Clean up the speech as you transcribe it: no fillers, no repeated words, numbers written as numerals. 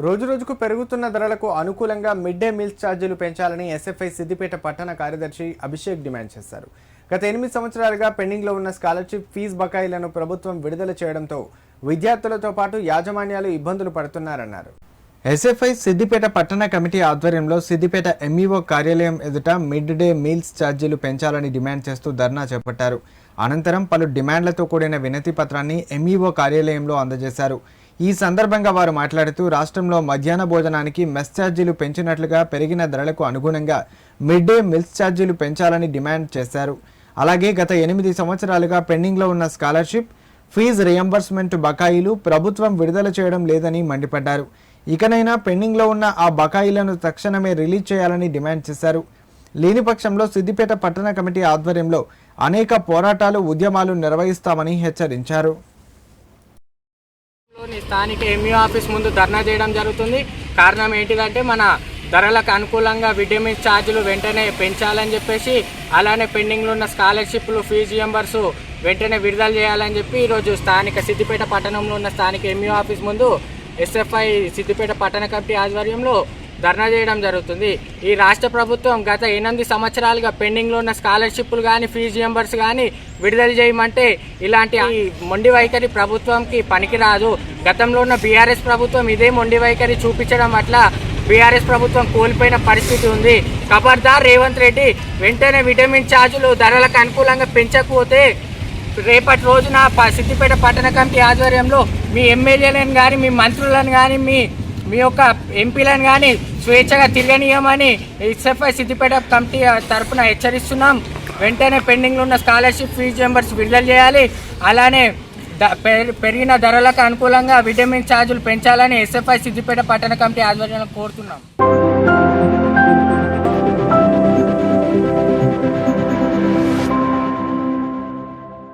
రోజురోజుకు పెరుగుతున్న ధరలకు అనుకూలంగా మిడ్ డే మీల్స్ ఛార్జీలు పెంచాలని ఎస్ఎఫ్ఐ సిద్దిపేట పట్టణ కార్యదర్శి అభిషేక్ డిమాండ్ చేశారు. గత 8 సంవత్సరాలుగా పెండింగ్లో ఉన్న స్కాలర్షిప్ ఫీజు బకాయిలను ప్రభుత్వం విడుదల చేయడంతో విద్యార్థులతో పాటు యాజమాన్యాలు ఇబ్బందులు పడుతున్నారన్నారు. ఎస్ఎఫ్ఐ సిద్దిపేట పట్టణ కమిటీ ఆధ్వర్యంలో సిద్దిపేట ఎంఈఓ కార్యాలయం ఎదుట మిడ్ డే మీల్స్ ఛార్జీలు పెంచాలని డిమాండ్ చేస్తూ ధర్నా చేపట్టారు. అనంతరం పలు డిమాండ్లతో కూడిన వినతి పత్రాన్ని ఎంఈఓ కార్యాలయంలో అందజేశారు. ఈ సందర్భంగా వారు మాట్లాడుతూ రాష్ట్రంలో మధ్యాహ్న భోజనానికి మెస్ ఛార్జీలు పెంచినట్లుగా పెరిగిన ధరలకు అనుగుణంగా మిడ్ డే మీల్స్ ఛార్జీలు పెంచాలని డిమాండ్ చేశారు. అలాగే గత 8 సంవత్సరాలుగా పెండింగ్లో ఉన్న స్కాలర్షిప్ ఫీజు రియంబర్స్మెంట్ బకాయిలు ప్రభుత్వం విడుదల చేయడం లేదని మండిపడ్డారు. ఇకనైనా పెండింగ్లో ఉన్న ఆ బకాయిలను తక్షణమే రిలీజ్ చేయాలని డిమాండ్ చేశారు. లేని పక్షంలో సిద్దిపేట పట్టణ కమిటీ ఆధ్వర్యంలో అనేక పోరాటాలు ఉద్యమాలు నిర్వహిస్తామని హెచ్చరించారు. స్థానిక ఎంఈఓ ఆఫీస్ ముందు ధర్నా చేయడం జరుగుతుంది. కారణం ఏంటిదంటే మన ధరలకు అనుకూలంగా మిడ్ డే మీల్ ఛార్జీలు వెంటనే పెంచాలని చెప్పేసి, అలానే పెండింగ్లో ఉన్న స్కాలర్షిప్లు ఫీజు రియంబర్స్ వెంటనే విడుదల చేయాలని చెప్పి ఈరోజు స్థానిక సిద్దిపేట పట్టణంలో ఉన్న స్థానిక ఎంఈఓ ఆఫీస్ ముందు ఎస్ఎఫ్ఐ సిద్దిపేట పట్టణ కమిటీ ఆధ్వర్యంలో ధర్నా చేయడం జరుగుతుంది. ఈ రాష్ట్ర ప్రభుత్వం గత 8 సంవత్సరాలుగా పెండింగ్లో ఉన్న స్కాలర్షిప్లు కానీ ఫీజు రియంబర్స్ కానీ విడుదల చేయమంటే ఇలాంటి మొండి వైఖరి ప్రభుత్వంకి పనికిరాదు. గతంలో ఉన్న బీఆర్ఎస్ ప్రభుత్వం ఇదే మొండి వైఖరి చూపించడం వల్ల బీఆర్ఎస్ ప్రభుత్వం కోల్పోయిన పరిస్థితి ఉంది. ఖబర్దార్ రేవంత్ రెడ్డి, వెంటనే విటమిన్ ఛార్జీలు ధరలకు అనుకూలంగా పెంచకపోతే రేపటి రోజున సిద్దిపేట పట్టణ కమిటీ ఆధ్వర్యంలో మీ ఎమ్మెల్యేలను కానీ మీ మంత్రులను కానీ మీ యొక్క ఎంపీలను కానీ స్వేచ్ఛగా తిరగనీయమని ఎస్ఎఫ్ఐ సిద్దిపేట కమిటీ తరఫున హెచ్చరిస్తున్నాం. వెంటనే పెండింగ్లో ఉన్న స్కాలర్షిప్ ఫీజు రియంబర్స్ విడుదల చేయాలి. అలానే పెరిగిన ధరలకు అనుకూలంగా విటమిన్ ఛార్జీలు పెంచాలని ఎస్ఎఫ్ఐ సిద్దిపేట పట్టణ కమిటీ ఆధ్వర్యంలో కోరుతున్నాం.